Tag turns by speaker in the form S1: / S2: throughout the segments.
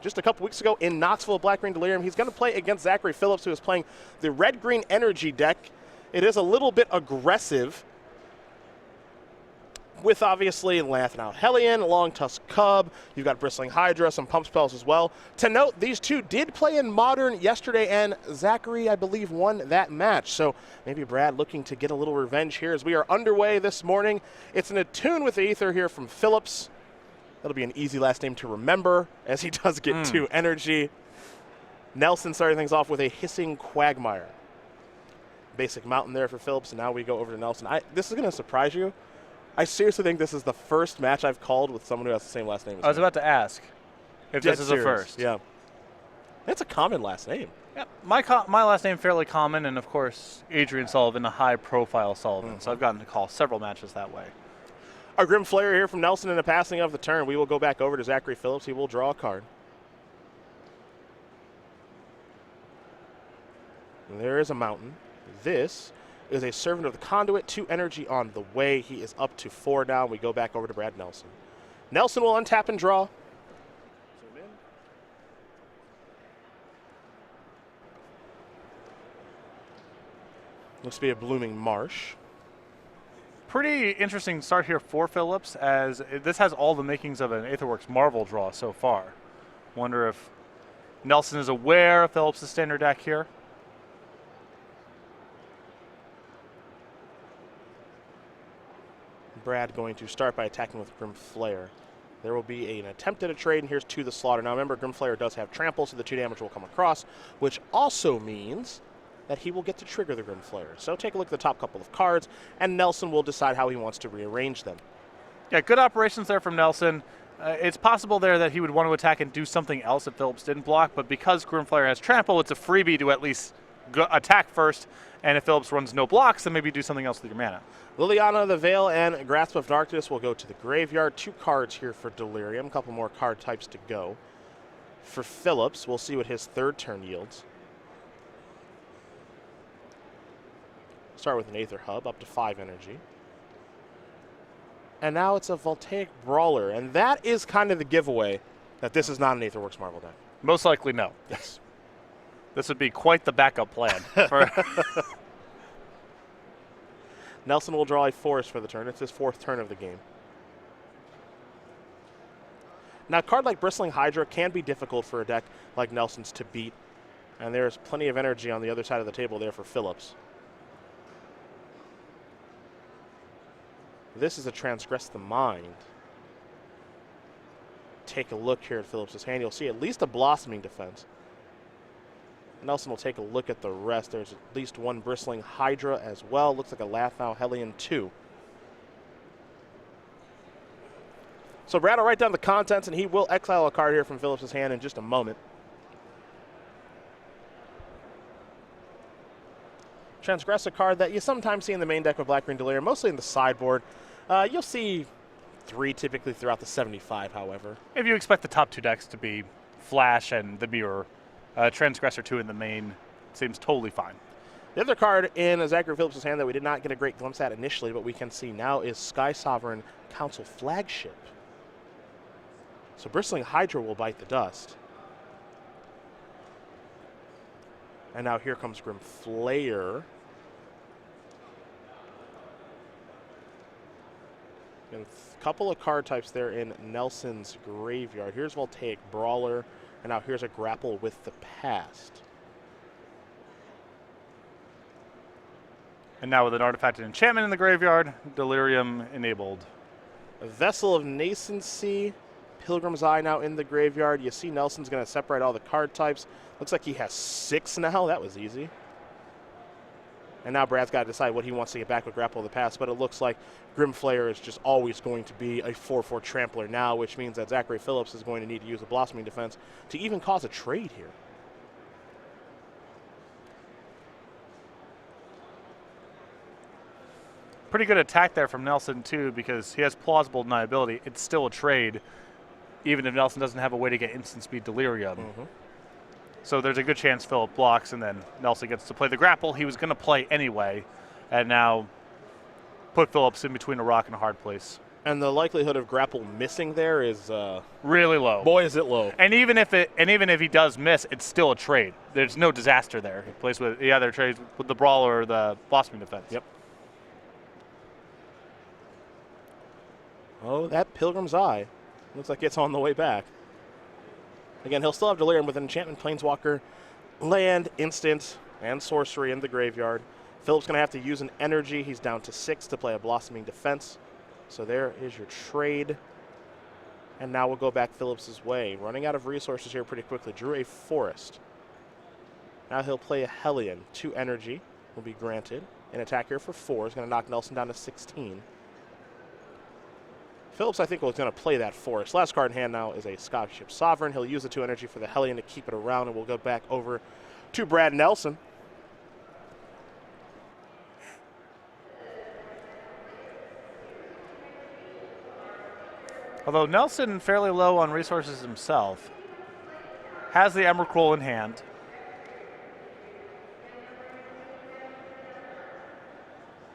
S1: just a couple weeks ago in Knoxville, Black-Green Delirium. He's going to play against Zackery Phillips, who is playing the Red-Green Energy deck. It is a little bit aggressive, with obviously Lanthanow Hellion, Long Tusk Cub. You've got Bristling Hydra, some pump spells as well. To note, these two did play in Modern yesterday, and Zackery, I believe, won that match. So maybe Brad looking to get a little revenge here as we are underway this morning. It's an Attune with Aether here from Phillips. That'll be an easy last name to remember, as he does get 2 energy. Nelson starting things off with a Hissing Quagmire. Basic Mountain there for Phillips, and now we go over to Nelson. This is going to surprise you. I seriously think this is the first match I've called with someone who has the same last name as me.
S2: I was about to ask if this is a first.
S1: Yeah. It's a common last name.
S2: Yeah, my last name fairly common, and of course Adrian Sullivan, a high-profile Sullivan. So I've gotten to call several matches that way.
S1: Our Grim Flayer here from Nelson in a passing of the turn. We will go back over to Zackery Phillips. He will draw a card. And there is a mountain. This is a Servant of the Conduit, 2 energy on the way. He is up to 4 now. We go back over to Brad Nelson. Nelson will untap and draw. Zoom in. Looks to be a Blooming Marsh.
S2: Pretty interesting start here for Phillips, as this has all the makings of an Aetherworks Marvel draw so far. Wonder if Nelson is aware of Phillips' standard deck here.
S1: Brad going to start by attacking with Grim Flayer. There will be an attempt at a trade, and here's 2 the slaughter. Now remember, Grim Flayer does have trample, so the 2 damage will come across, which also means that he will get to trigger the Grim Flayer. So take a look at the top couple of cards, and Nelson will decide how he wants to rearrange them.
S2: Yeah, good operations there from Nelson. It's possible there that he would want to attack and do something else if Phillips didn't block, but because Grim Flayer has trample, it's a freebie to at least attack first, and if Phillips runs no blocks, then maybe do something else with your mana.
S1: Liliana the Veil and Grasp of Darkness will go to the graveyard. 2 cards here for Delirium. A couple more card types to go. For Phillips, we'll see what his 3rd turn yields. Start with an Aether Hub, up to 5 energy. And now it's a Voltaic Brawler, and that is kind of the giveaway that this is not an Aetherworks Marvel deck.
S2: Most likely no.
S1: Yes.
S2: This would be quite the backup plan.
S1: Nelson will draw a Forest for the turn. It's his 4th turn of the game. Now, a card like Bristling Hydra can be difficult for a deck like Nelson's to beat, and there's plenty of energy on the other side of the table there for Phillips. This is a Transgress the Mind. Take a look here at Phillips' hand. You'll see at least a Blossoming Defense. Nelson will take a look at the rest. There's at least 1 Bristling Hydra as well. Looks like a Lanthanow Hellion 2. So Brad will write down the contents, and he will exile a card here from Phillips' hand in just a moment. Transgress, a card that you sometimes see in the main deck with Black-Green Delirium, mostly in the sideboard. You'll see 3 typically throughout the 75, however.
S2: If you expect the top 2 decks to be Flash and the Mirror, Transgressor 2 in the main seems totally fine.
S1: The other card in Zackery Phillips' hand that we did not get a great glimpse at initially, but we can see now, is Sky Sovereign Council Flagship. So Bristling Hydra will bite the dust. And now here comes Grim Flayer. And a couple of card types there in Nelson's graveyard. Here's Voltaic Brawler, and now here's a Grapple with the Past.
S2: And now with an artifact and enchantment in the graveyard, Delirium enabled.
S1: A Vessel of Nascency, Pilgrim's Eye now in the graveyard. You see Nelson's going to separate all the card types. Looks like he has 6 now. That was easy. And now Brad's got to decide what he wants to get back with Grapple of the Past, but it looks like Grim Flayer is just always going to be a 4/4 Trampler now, which means that Zackery Phillips is going to need to use a Blossoming Defense to even cause a trade here.
S2: Pretty good attack there from Nelson, too, because he has plausible deniability. It's still a trade, even if Nelson doesn't have a way to get instant speed Delirium. So there's a good chance Philip blocks, and then Nelson gets to play the grapple he was going to play anyway, and now put Phillips in between a rock and a hard place.
S1: And the likelihood of grapple missing there is
S2: really low.
S1: Boy, is it low.
S2: And even if he does miss, it's still a trade. There's no disaster there. He plays with either trades with the brawler or the blossoming defense.
S1: Yep. Oh, that Pilgrim's Eye. Looks like it's on the way back. Again, he'll still have Delirium with an Enchantment Planeswalker, land, instant, and sorcery in the graveyard. Phillips going to have to use an energy. He's down to 6 to play a Blossoming Defense. So there is your trade. And now we'll go back Phillips' way. Running out of resources here pretty quickly. Drew a Forest. Now he'll play a Hellion. 2 energy will be granted. An attack here for 4 is going to knock Nelson down to 16. Phillips, I think, was going to play that Forest. Last card in hand now is a Skyship Sovereign. He'll use the 2 energy for the Hellion to keep it around, and we'll go back over to Brad Nelson.
S2: Although Nelson, fairly low on resources himself, has the Emrakul in hand.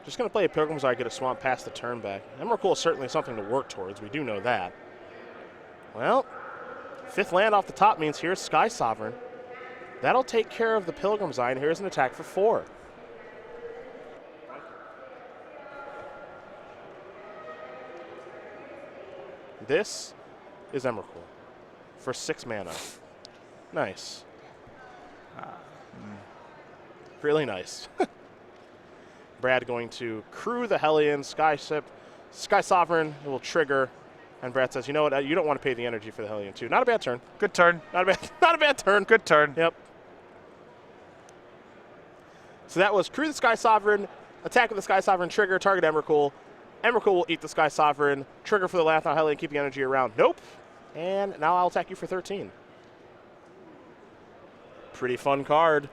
S1: Just going to play a Pilgrim's Eye, get a Swamp past the turn back. Emrakul is certainly something to work towards. We do know that. Well, 5th land off the top means here's Sky Sovereign. That'll take care of the Pilgrim's Eye, and here's an attack for 4. This is Emrakul for 6 mana. Nice. Really nice. Brad going to crew the Hellion, Sky Sovereign will trigger, and Brad says, you know what, you don't want to pay the energy for the Hellion too. Not a bad turn.
S2: Good turn.
S1: Not a bad turn.
S2: Good turn.
S1: Yep. So that was crew the Sky Sovereign, attack with the Sky Sovereign, trigger, target Emrakul. Emrakul will eat the Sky Sovereign, trigger for the Lathon Hellion, keep the energy around. Nope. And now I'll attack you for 13. Pretty fun card.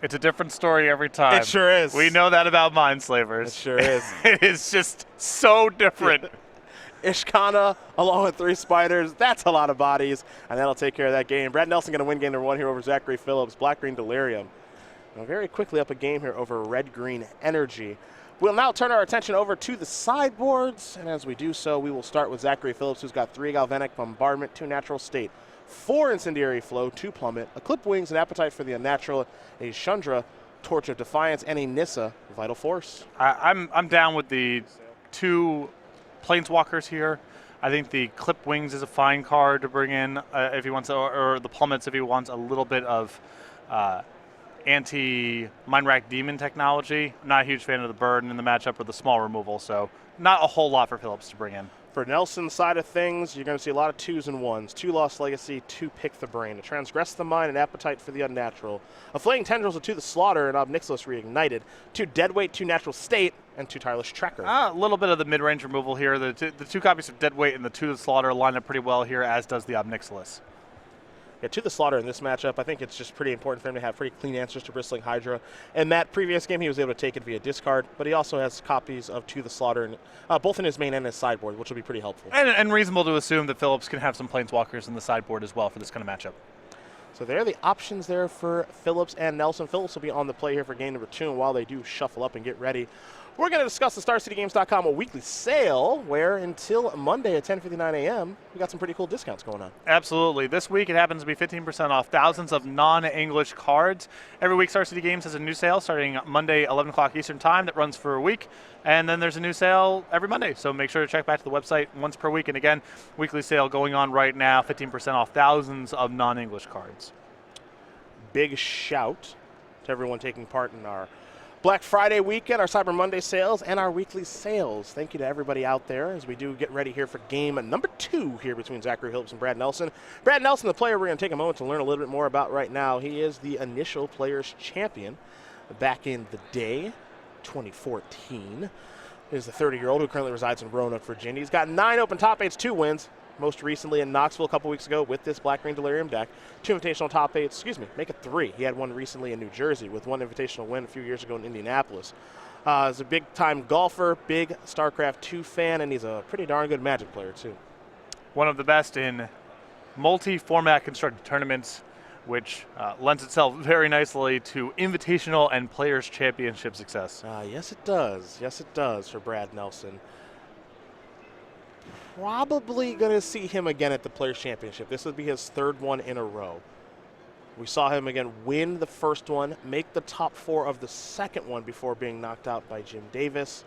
S2: It's a different story every time.
S1: It sure is.
S2: We know that about Mindslavers.
S1: It sure is.
S2: It is just so different.
S1: Ishkana along with 3 spiders. That's a lot of bodies, and that'll take care of that game. Brad Nelson going to win game number 1 here over Zackery Phillips. Black-green Delirium. Now very quickly up a game here over red-green Energy. We'll now turn our attention over to the sideboards, and as we do so, we will start with Zackery Phillips, who's got 3 Galvanic Bombardment, 2 Natural State, 4 Incendiary Flow, 2 Plummet, a Clip Wings, an Appetite for the Unnatural, a Chandra, Torch of Defiance, and a Nissa, Vital Force.
S2: I'm down with the 2 Planeswalkers here. I think the Clip Wings is a fine card to bring in if he wants, or the Plummets if he wants a little bit of anti-Mind Rack Demon technology. Not a huge fan of the burden in the matchup or the small removal, so not a whole lot for Phillips to bring in.
S1: For Nelson's side of things, you're going to see a lot of 2s and 1s. 2 Lost Legacy, 2 Pick the Brain. A Transgress the Mind, an Appetite for the Unnatural. A Flaying Tendrils with 2 The Slaughter, and Ob Nixilis Reignited. 2 Deadweight, 2 Natural State, and 2 Tireless Tracker.
S2: A little bit of the mid-range removal here. The 2 copies of Deadweight and the 2 The Slaughter line up pretty well here, as does the Ob Nixilis.
S1: Yeah, 2 The Slaughter in this matchup, I think it's just pretty important for him to have pretty clean answers to Bristling Hydra. In that previous game, he was able to take it via discard, but he also has copies of 2 The Slaughter, both in his main and his sideboard, which will be pretty helpful.
S2: And reasonable to assume that Phillips can have some Planeswalkers in the sideboard as well for this kind of matchup.
S1: So there are the options there for Phillips and Nelson. Phillips will be on the play here for game number 2, and while they do shuffle up and get ready, we're going to discuss the StarCityGames.com weekly sale, where until Monday at 10:59 a.m., we got some pretty cool discounts going on.
S2: Absolutely. This week it happens to be 15% off thousands of non-English cards. Every week Star City Games has a new sale starting Monday, 11 o'clock Eastern Time that runs for a week. And then there's a new sale every Monday. So make sure to check back to the website once per week. And again, weekly sale going on right now, 15% off thousands of non-English cards.
S1: Big shout to everyone taking part in our Black Friday weekend, our Cyber Monday sales, and our weekly sales. Thank you to everybody out there as we do get ready here for game number 2 here between Zackery Phillips and Brad Nelson. Brad Nelson, the player we're going to take a moment to learn a little bit more about right now. He is the initial Players Champion back in the day, 2014. He is the 30-year-old who currently resides in Roanoke, Virginia. He's got 9 open top 8s, 2 wins. Most recently in Knoxville a couple weeks ago with this Black-Green Delirium deck. 2 invitational top 8s, make it 3. He had one recently in New Jersey with 1 invitational win a few years ago in Indianapolis. He's a big-time golfer, big StarCraft 2 fan, and he's a pretty darn good Magic player, too.
S2: One of the best in multi-format constructed tournaments, which lends itself very nicely to invitational and Players Championship success.
S1: Yes, it does. Yes, it does for Brad Nelson. probably going to see him again at the Players' Championship. This would be his third one in a row. We saw him again win the first one, make the top 4 of the second one before being knocked out by Jim Davis.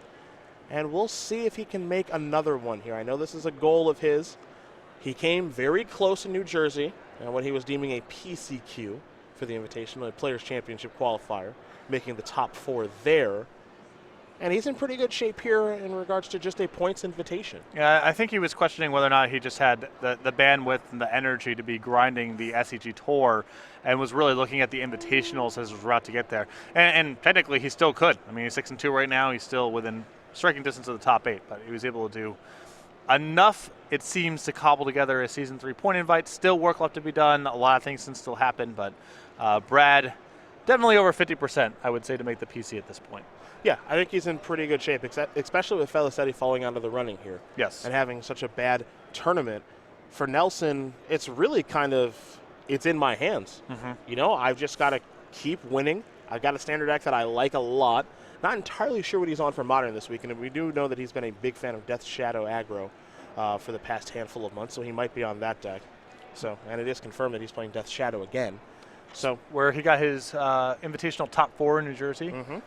S1: And we'll see if he can make another one here. I know this is a goal of his. He came very close in New Jersey, what he was deeming a PCQ for the Invitational, a Players' Championship qualifier, making the top 4 there. And he's in pretty good shape here in regards to just a points invitation.
S2: Yeah, I think he was questioning whether or not he just had the bandwidth and the energy to be grinding the SCG Tour and was really looking at the invitationals as his route to get there. And technically, he still could. I mean, he's 6-2 right now. He's still within striking distance of the top 8, but he was able to do enough, it seems, to cobble together a Season 3 point invite. Still work left to be done. A lot of things can still happen, but Brad, definitely over 50%, I would say, to make the PC at this point.
S1: Yeah, I think he's in pretty good shape, especially with Felicetti falling out of the running here.
S2: Yes.
S1: And having such a bad tournament. For Nelson, it's really it's in my hands.
S2: Mm-hmm.
S1: I've just got to keep winning. I've got a standard deck that I like a lot. Not entirely sure what he's on for Modern this week, and we do know that he's been a big fan of Death Shadow aggro for the past handful of months, so he might be on that deck. And it is confirmed that he's playing Death Shadow again. So
S2: where he got his invitational top 4 in New Jersey.
S1: Mm-hmm.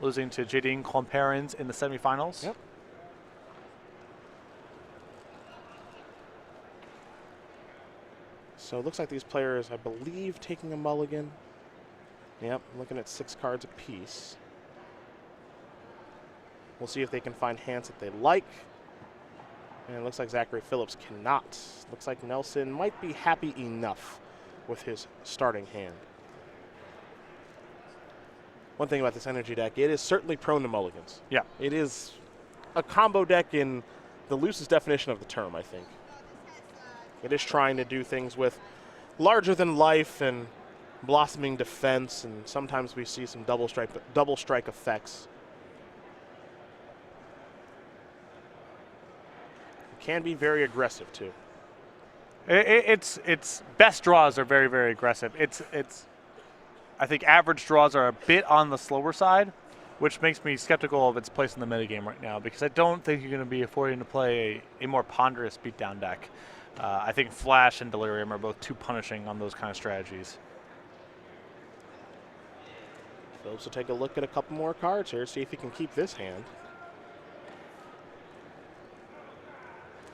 S2: Losing to Jadine Comparins in the semifinals.
S1: Yep. So it looks like these players, I believe, taking a mulligan. Yep, looking at 6 cards apiece. We'll see if they can find hands that they like. And it looks like Zackery Phillips cannot. Looks like Nelson might be happy enough with his starting hand. One thing about this energy deck, it is certainly prone to mulligans.
S2: Yeah.
S1: It is a combo deck in the loosest definition of the term, I think. It is trying to do things with larger than life and blossoming defense, and sometimes we see some double strike effects. It can be very aggressive too.
S2: Its best draws are very, very aggressive. I think average draws are a bit on the slower side, which makes me skeptical of its place in the metagame right now, because I don't think you're going to be affording to play a more ponderous beatdown deck. I think Flash and Delirium are both too punishing on those kind of strategies.
S1: Phillips will take a look at a couple more cards here, see if he can keep this hand.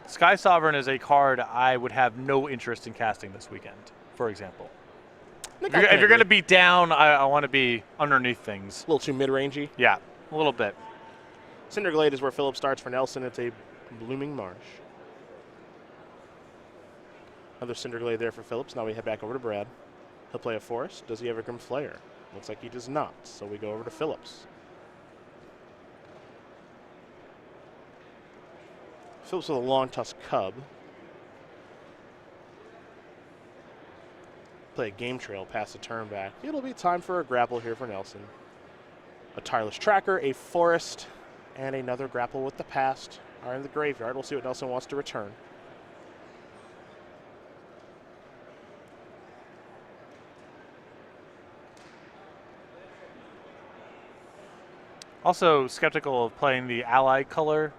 S2: Sky Sovereign is a card I would have no interest in casting this weekend, for example. If you're going to beat down, I want to be underneath things.
S1: A little too mid-rangey?
S2: Yeah, a little bit.
S1: Cinderglade is where Phillips starts for Nelson. It's a Blooming Marsh. Another Cinderglade there for Phillips. Now we head back over to Brad. He'll play a Forest. Does he have a Grim Flayer? Looks like he does not, so we go over to Phillips. Phillips with a Long Tusk Cub. Play a Game Trail past the turn back. It'll be time for a grapple here for Nelson. A Tireless Tracker, a Forest, and another grapple with the past are in the graveyard. We'll see what Nelson wants to return.
S2: Also skeptical of playing the ally color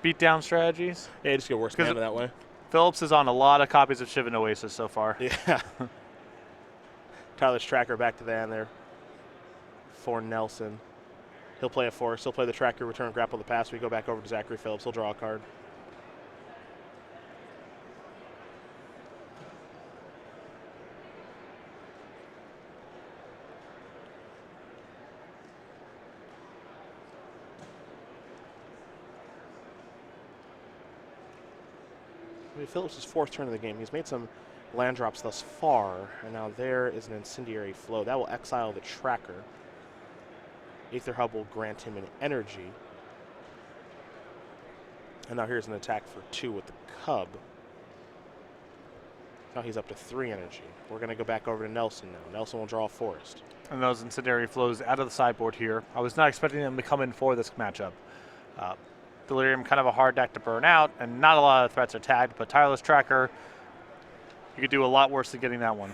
S2: beatdown strategies.
S1: Yeah, just get worse mana that way.
S2: Phillips is on a lot of copies of Shivan Oasis so far.
S1: Yeah. Tireless Tracker back to the hand there for Nelson. He'll play a Forest. He'll play the Tracker, return, grapple the pass. We go back over to Zackery Phillips. He'll draw a card. Phillips' 4th turn of the game. He's made some land drops thus far, and now there is an Incendiary Flow. That will exile the Tracker. Aether Hub will grant him an energy. And now here's an attack for 2 with the Cub. Now he's up to 3 energy. We're going to go back over to Nelson now. Nelson will draw a Forest.
S2: And those Incendiary Flows out of the sideboard here. I was not expecting them to come in for this matchup. Delirium, kind of a hard deck to burn out, and not a lot of threats are tagged, but Tireless Tracker, you could do a lot worse than getting that one.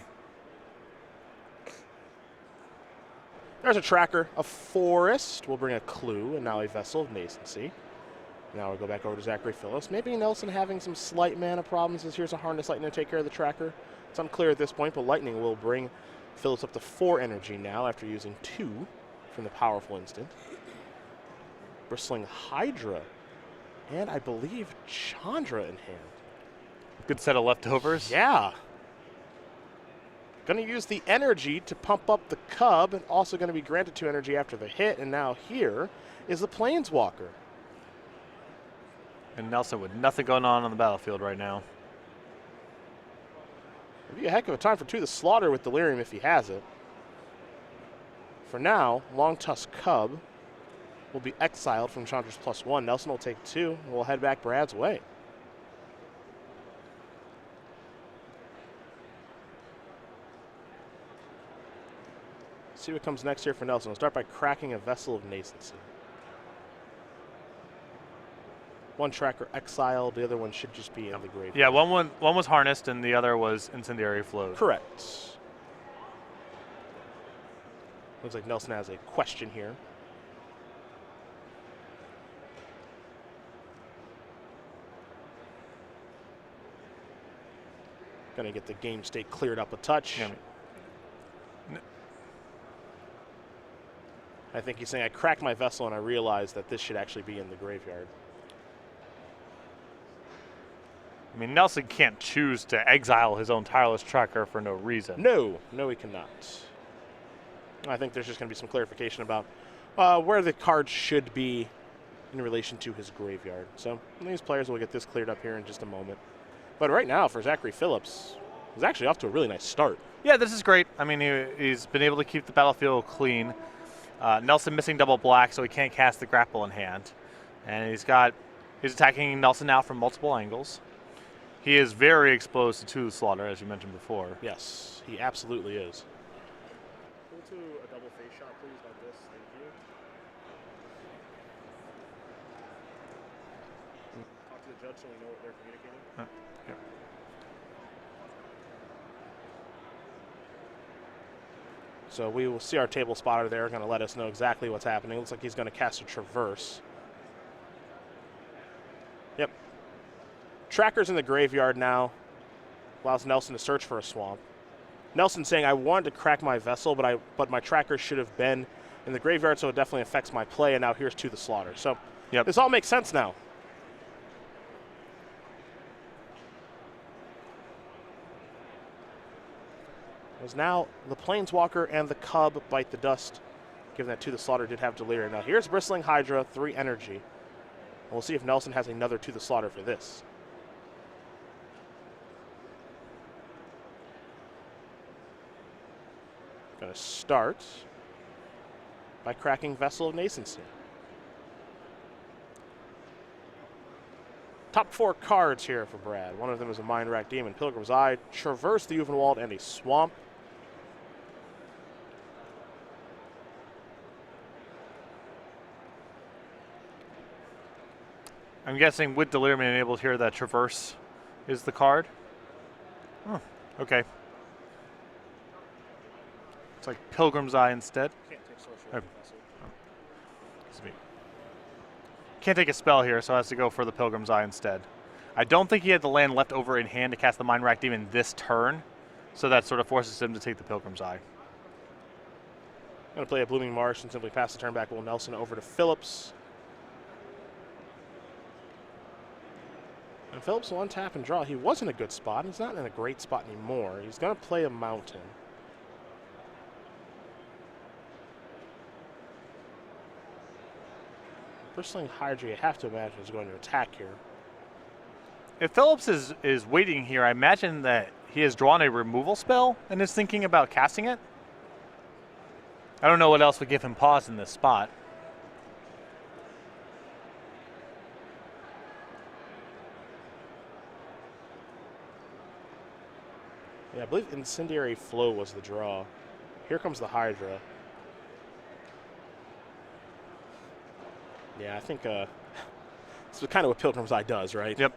S1: There's a Tracker, a Forest. We'll bring a Clue, and now a Vessel of Nascency. Now we go back over to Zackery Phillips. Maybe Nelson having some slight mana problems as here's a Harness Lightning to take care of the tracker. It's unclear at this point, but Lightning will bring Phillips up to 4 energy now after using 2 from the powerful instant. Bristling Hydra, and I believe Chandra in hand.
S2: Good set of leftovers.
S1: Yeah. Going to use the energy to pump up the Cub, and also going to be granted 2 energy after the hit, and now here is the Planeswalker.
S2: And Nelson with nothing going on the battlefield right now.
S1: It'd be a heck of a time for 2 to slaughter with Delirium if he has it. For now, Long Tusk Cub will be exiled from Chandra's +1. Nelson will take 2, and we'll head back Brad's way. See what comes next here for Nelson. We'll start by cracking a Vessel of Nascency. 1 tracker exiled, the other one should just be in the grave.
S2: Yeah, one was harnessed and the other was incendiary flowed.
S1: Correct. Looks like Nelson has a question here. Gonna get the game state cleared up a touch.
S2: Yeah.
S1: I think he's saying I cracked my vessel and I realized that this should actually be in the graveyard.
S2: I mean, Nelson can't choose to exile his own tireless tracker for no reason.
S1: No, he cannot. I think there's just going to be some clarification about where the card should be in relation to his graveyard. So these players will get this cleared up here in just a moment. But right now, for Zackery Phillips, he's actually off to a really nice start.
S2: Yeah, this is great. I mean, he's been able to keep the battlefield clean. Nelson missing double black, so he can't cast the grapple in hand. And he's attacking Nelson now from multiple angles. He is very exposed to slaughter, as you mentioned before.
S1: Yes, he absolutely is. Pull to a double face shot, please, like this. Thank you. Talk to the judge so we know what they're communicating.
S2: Yeah.
S1: So we will see our table spotter there, going to let us know exactly what's happening. Looks like he's going to cast a Traverse. Yep. Tracker's in the graveyard now. Allows Nelson to search for a swamp. Nelson saying, I wanted to crack my vessel, but my tracker should have been in the graveyard, so it definitely affects my play, and now here's to the slaughter. So This all makes sense now. As now the Planeswalker and the Cub bite the dust, given that to the slaughter did have Delirium. Now here's Bristling Hydra, 3 energy. And we'll see if Nelson has another to the slaughter for this. Going to start by cracking Vessel of Nascency. Top 4 cards here for Brad. One of them is a Mind Rack Demon, Pilgrim's Eye, Traverse the Uvenwald, and a Swamp.
S2: I'm guessing with Delirium enabled here that Traverse is the card. Oh, okay. It's like Pilgrim's Eye instead.
S1: Can't take sorcery
S2: Oh.
S1: with Vessel.
S2: Excuse me. Can't take a spell here, so has to go for the Pilgrim's Eye instead. I don't think he had the land left over in hand to cast the Mind Rack Demon this turn, so that sort of forces him to take the Pilgrim's Eye.
S1: Going to play a Blooming Marsh and simply pass the turn back. Will Nelson over to Phillips. And Phillips will untap and draw. He was in a good spot. He's not in a great spot anymore. He's going to play a Mountain. Bristling Hydra, you have to imagine, is going to attack here.
S2: If Phillips is waiting here, I imagine that he has drawn a removal spell and is thinking about casting it. I don't know what else would give him pause in this spot.
S1: Yeah, I believe Incendiary Flow was the draw. Here comes the Hydra. Yeah, I think this is kind of what Pilgrim's Eye does, right?
S2: Yep.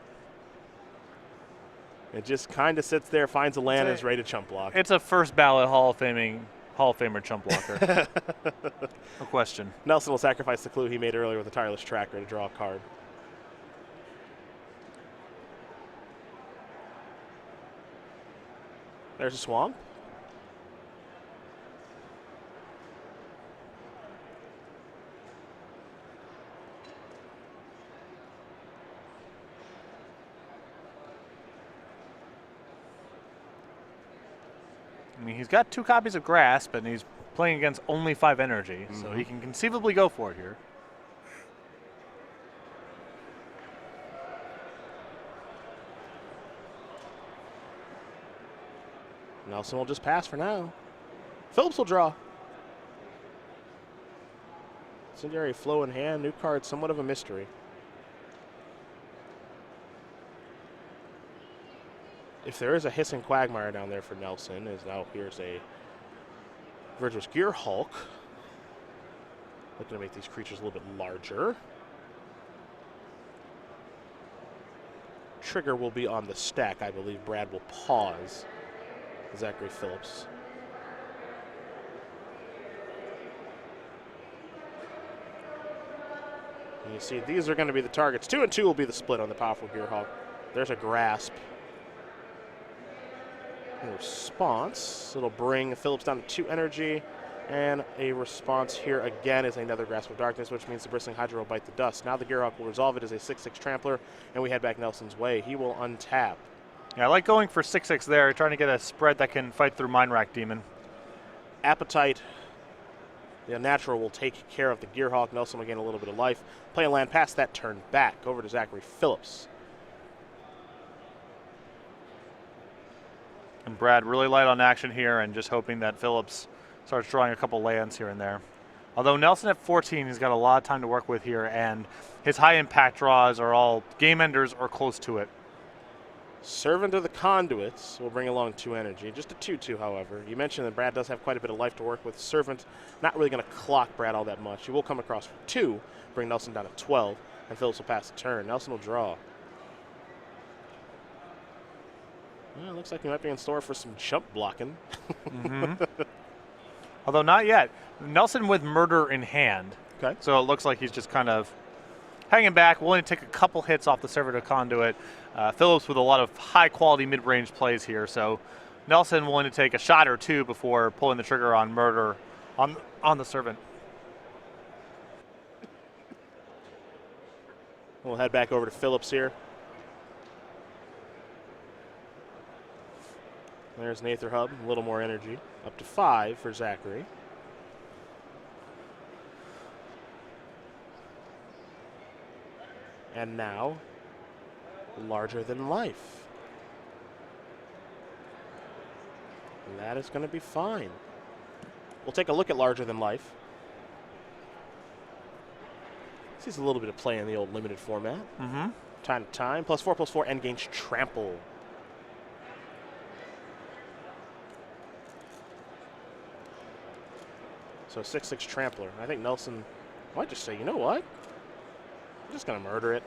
S1: It just kind of sits there, finds a land, and is ready to chump block.
S2: It's a first ballot Hall of Famer chump blocker. No question.
S1: Nelson will sacrifice the clue he made earlier with a Tireless Tracker to draw a card. There's a swamp.
S2: I mean, he's got 2 copies of Grasp, and he's playing against only 5 energy, so he can conceivably go for it here.
S1: Nelson will just pass for now. Phillips will draw. Incendiary Flow in hand. New card, somewhat of a mystery. If there is a Hissing Quagmire down there for Nelson, as now here's a Virtuous Gear Hulk. Looking to make these creatures a little bit larger. Trigger will be on the stack. I believe Brad will pause. Zackery Phillips. And you see these are going to be the targets. 2 and 2 will be the split on the Powerful Gear Hulk. There's a Grasp. A response. It'll bring Phillips down to 2 energy. And a response here again is another Grasp of Darkness, which means the Bristling Hydra will bite the dust. Now the Gearhawk will resolve it as a 6/6 Trampler, and we head back Nelson's way. He will untap.
S2: Yeah, I like going for 6/6 there, trying to get a spread that can fight through Mind Rack Demon.
S1: Appetite. The Unnatural will take care of the Gearhawk. Nelson will gain a little bit of life. Play a land past that turn back. Over to Zackery Phillips.
S2: And Brad really light on action here and just hoping that Phillips starts drawing a couple lands here and there. Although Nelson at 14, he's got a lot of time to work with here, and his high impact draws are all game enders or close to it.
S1: Servant of the Conduits will bring along 2 energy. Just a 2/2, however. You mentioned that Brad does have quite a bit of life to work with. Servant not really going to clock Brad all that much. He will come across for 2, bring Nelson down to 12, and Phillips will pass the turn. Nelson will draw. Well, it looks like he might be in store for some jump blocking.
S2: Although not yet. Nelson with Murder in hand.
S1: Okay.
S2: So it looks like he's just kind of hanging back, willing to take a couple hits off the Servant of Conduit. Phillips with a lot of high-quality mid-range plays here. So Nelson willing to take a shot or 2 before pulling the trigger on Murder on the Servant.
S1: We'll head back over to Phillips here. There's Nather Hub, a little more energy. Up to 5 for Zackery. And now, Larger Than Life. And that is going to be fine. We'll take a look at Larger Than Life. Sees a little bit of play in the old limited format. Time to time, +4/+4, and gains Trample. So 6/6 Trampler. I think Nelson might just say, you know what? I'm just going to murder it.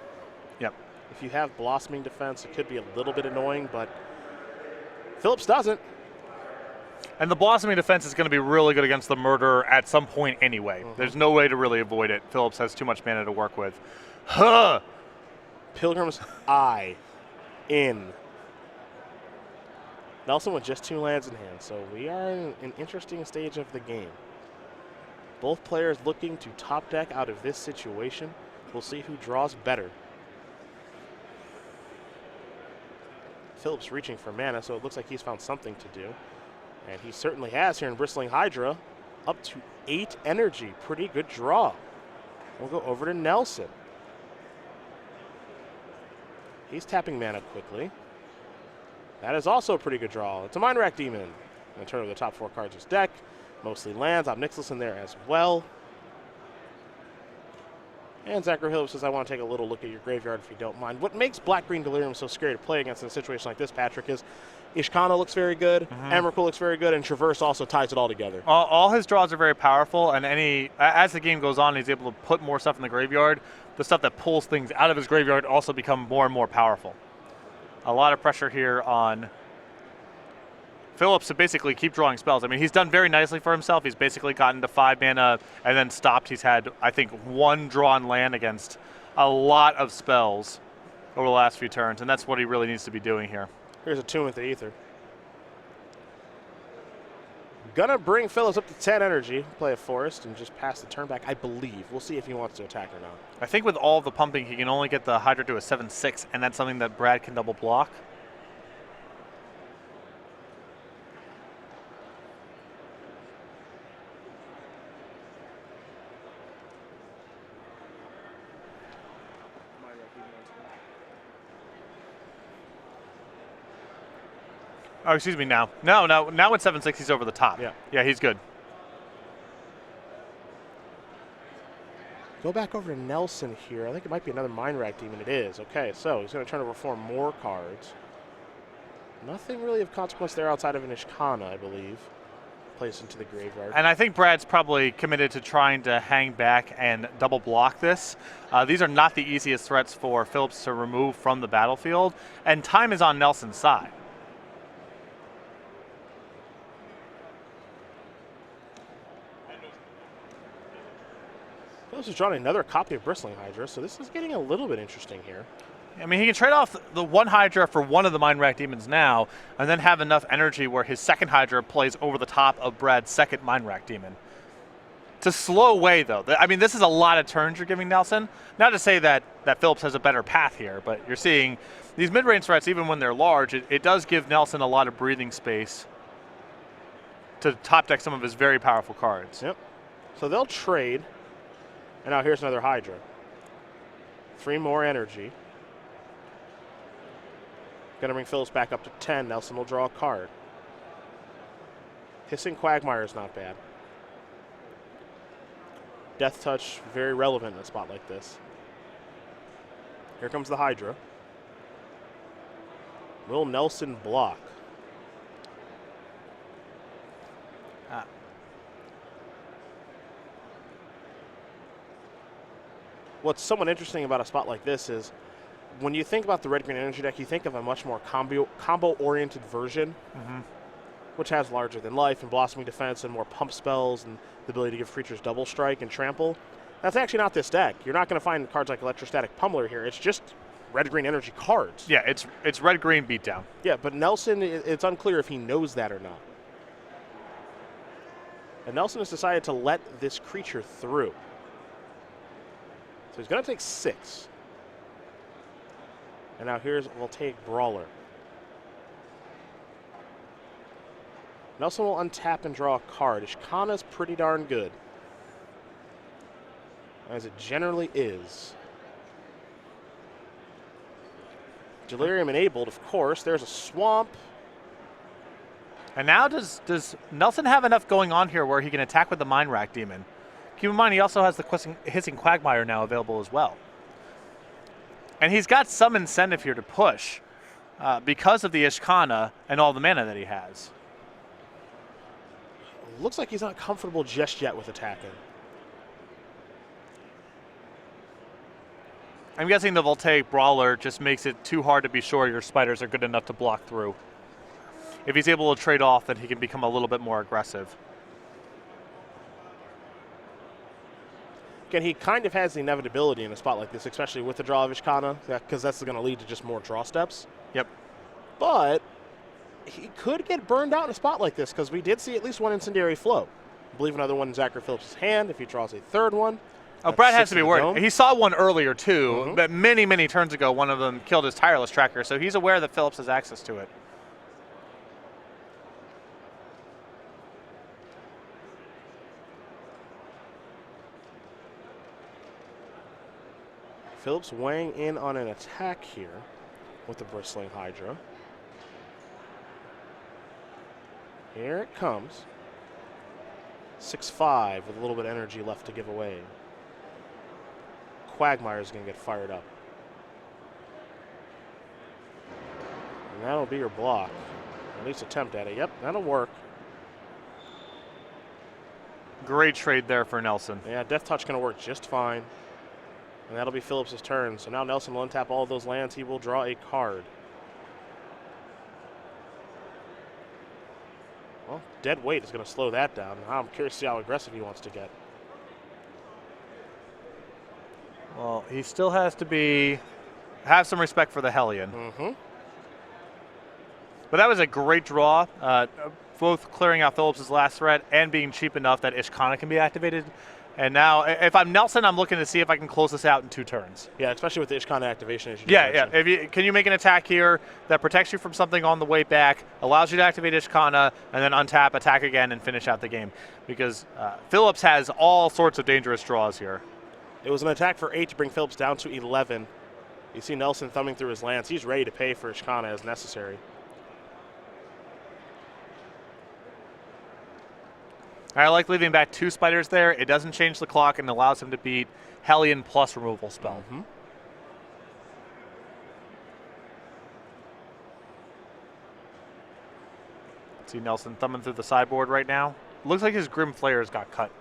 S2: Yep.
S1: If you have Blossoming Defense, it could be a little bit annoying, but Phillips doesn't.
S2: And the Blossoming Defense is going to be really good against the Murder at some point anyway. There's no way to really avoid it. Phillips has too much mana to work with. Huh!
S1: Pilgrim's Eye in. Nelson with just 2 lands in hand, so we are in an interesting stage of the game. Both players looking to top deck out of this situation. We'll see who draws better. Phillips reaching for mana, so it looks like he's found something to do. And he certainly has here in Bristling Hydra. Up to 8 energy. Pretty good draw. We'll go over to Nelson. He's tapping mana quickly. That is also a pretty good draw. It's a Mind Rack Demon. And turn over the top 4 cards of his deck. Mostly lands. Obnixilus in there as well. And Zackery Phillips says, I want to take a little look at your graveyard if you don't mind. What makes Black-Green Delirium so scary to play against in a situation like this, Patrick, is Ishkana looks very good, Emrakul looks very good, and Traverse also ties it all together.
S2: All his draws are very powerful, and as the game goes on, he's able to put more stuff in the graveyard. The stuff that pulls things out of his graveyard also become more and more powerful. A lot of pressure here on Phillips to basically keep drawing spells. I mean, he's done very nicely for himself. He's basically gotten to 5 mana and then stopped. He's had, I think, 1 drawn land against a lot of spells over the last few turns, and that's what he really needs to be doing here.
S1: Here's a Tune with the Ether. Gonna bring Phillips up to 10 energy, play a forest, and just pass the turn back, I believe. We'll see if he wants to attack or not.
S2: I think with all the pumping, he can only get the Hydra to a 7-6, and that's something that Brad can double block. Oh, excuse me, now. No, now with 7-6, he's over the top. Yeah, he's good.
S1: Go back over to Nelson here. I think it might be another Mind Rack Demon. It is. Okay, so he's going to try to reform more cards. Nothing really of consequence there outside of an Ishkana, I believe. Placed into the graveyard.
S2: And I think Brad's probably committed to trying to hang back and double block this. These are not the easiest threats for Phillips to remove from the battlefield, and time is on Nelson's side.
S1: Phillips has drawn another copy of Bristling Hydra, so this is getting a little bit interesting here.
S2: I mean, he can trade off the one Hydra for one of the Mind Rack Demons now, and then have enough energy where his second Hydra plays over the top of Brad's second Mind Rack Demon. It's a slow way, though. I mean, this is a lot of turns you're giving Nelson. Not to say that Phillips has a better path here, but you're seeing these mid-range threats, even when they're large, it does give Nelson a lot of breathing space to top deck some of his very powerful cards.
S1: Yep. So they'll trade. And now here's another Hydra. 3 more energy. Gonna bring Phillips back up to 10. Nelson will draw a card. Hissing Quagmire is not bad. Death Touch, very relevant in a spot like this. Here comes the Hydra. Will Nelson block? What's somewhat interesting about a spot like this is when you think about the red-green energy deck, you think of a much more combo-oriented version, which has larger than life and blossoming defense and more pump spells and the ability to give creatures double strike and trample. That's actually not this deck. You're not going to find cards like Electrostatic Pummeler here. It's just red-green energy cards.
S2: Yeah, it's red-green beatdown.
S1: Yeah, but Nelson, it's unclear if he knows that or not. And Nelson has decided to let this creature through. So he's going to take 6. And now here's Voltaic Brawler. Nelson will untap and draw a card. Ishkana's pretty darn good, as it generally is. Delirium enabled, of course. There's a Swamp.
S2: And now does Nelson have enough going on here where he can attack with the Mind Rack Demon? Keep in mind, he also has the Hissing Quagmire now available as well. And he's got some incentive here to push because of the Ishkana and all the mana that he has.
S1: Looks like he's not comfortable just yet with attacking.
S2: I'm guessing the Voltaic Brawler just makes it too hard to be sure your spiders are good enough to block through. If he's able to trade off, then he can become a little bit more aggressive.
S1: Again, he kind of has the inevitability in a spot like this, especially with the draw of Ishkana, because that's going to lead to just more draw steps.
S2: Yep.
S1: But he could get burned out in a spot like this, because we did see at least one Incendiary Flow. I believe another one in Zackery Phillips' hand if he draws a third one.
S2: Oh, Brad has to be worried. He saw one earlier, too, but many, many turns ago, one of them killed his Tireless Tracker, so he's aware that Phillips has access to it.
S1: Phillips weighing in on an attack here with the Bristling Hydra. Here it comes. 6-5 with a little bit of energy left to give away. Quagmire is going to get fired up. And that'll be your block. At least attempt at it. Yep, that'll work.
S2: Great trade there for Nelson.
S1: Yeah, Death Touch going to work just fine. And that'll be Phillips' turn. So now Nelson will untap all of those lands. He will draw a card. Well, Dead Weight is going to slow that down. I'm curious to see how aggressive he wants to get.
S2: Well, he still has to have some respect for the Hellion. But that was a great draw. both clearing out Phillips' last threat and being cheap enough that Ishkana can be activated. And now, if I'm Nelson, I'm looking to see if I can close this out in 2 turns.
S1: Yeah, especially with the Ishkana activation. As you
S2: yeah. Can you make an attack here that protects you from something on the way back, allows you to activate Ishkana, and then untap, attack again, and finish out the game? Because Phillips has all sorts of dangerous draws here.
S1: It was an attack for 8 to bring Phillips down to 11. You see Nelson thumbing through his lands. He's ready to pay for Ishkana as necessary.
S2: I like leaving back 2 spiders there. It doesn't change the clock and allows him to beat Hellion plus removal spell. See Nelson thumbing through the sideboard right now. Looks like his Grim Flayers got cut.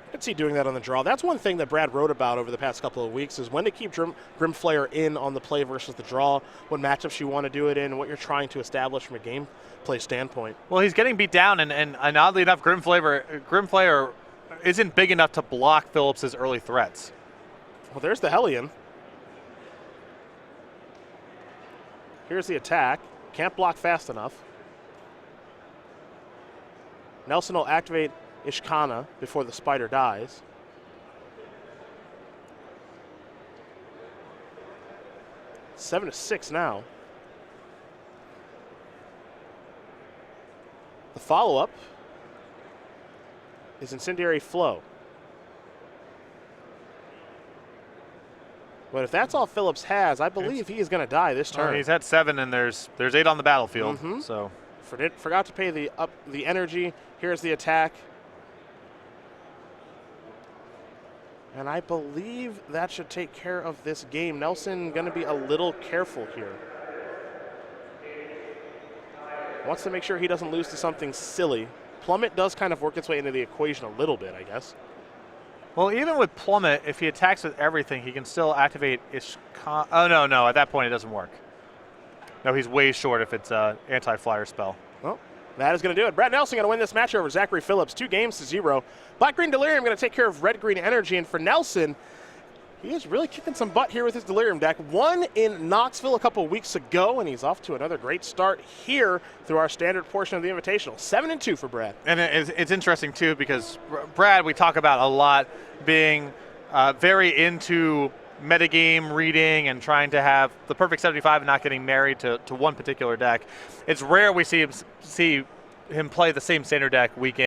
S1: I could see doing that on the draw. That's one thing that Brad wrote about over the past couple of weeks is when to keep Grim Flayer in on the play versus the draw, what matchups you want to do it in, and what you're trying to establish from a gameplay standpoint.
S2: Well, he's getting beat down, and oddly enough, Grim Flayer isn't big enough to block Phillips' early threats.
S1: Well, there's the Hellion. Here's the attack. Can't block fast enough. Nelson will activate Ishkana before the spider dies. Seven to 6 now. The follow-up is Incendiary Flow. But if that's all Phillips has, I believe he is going to die this turn.
S2: He's at 7, and there's 8 on the battlefield. So
S1: forgot to pay the energy. Here's the attack. And I believe that should take care of this game. Nelson going to be a little careful here. Wants to make sure he doesn't lose to something silly. Plummet does kind of work its way into the equation a little bit, I guess.
S2: Well, even with Plummet, if he attacks with everything, he can still activate Ishkana. Oh, no, at that point it doesn't work. No, he's way short if it's an anti-flyer spell.
S1: Well, that is going to do it. Brad Nelson going to win this match over Zackery Phillips, 2-0. Black-Green Delirium going to take care of Red-Green Energy. And for Nelson, he is really kicking some butt here with his Delirium deck. Won in Knoxville a couple weeks ago, and he's off to another great start here through our standard portion of the Invitational. 7-2 for Brad.
S2: And it's interesting, too, because Brad, we talk about a lot being very into metagame reading and trying to have the perfect 75 and not getting married to one particular deck. It's rare we see him play the same standard deck week in.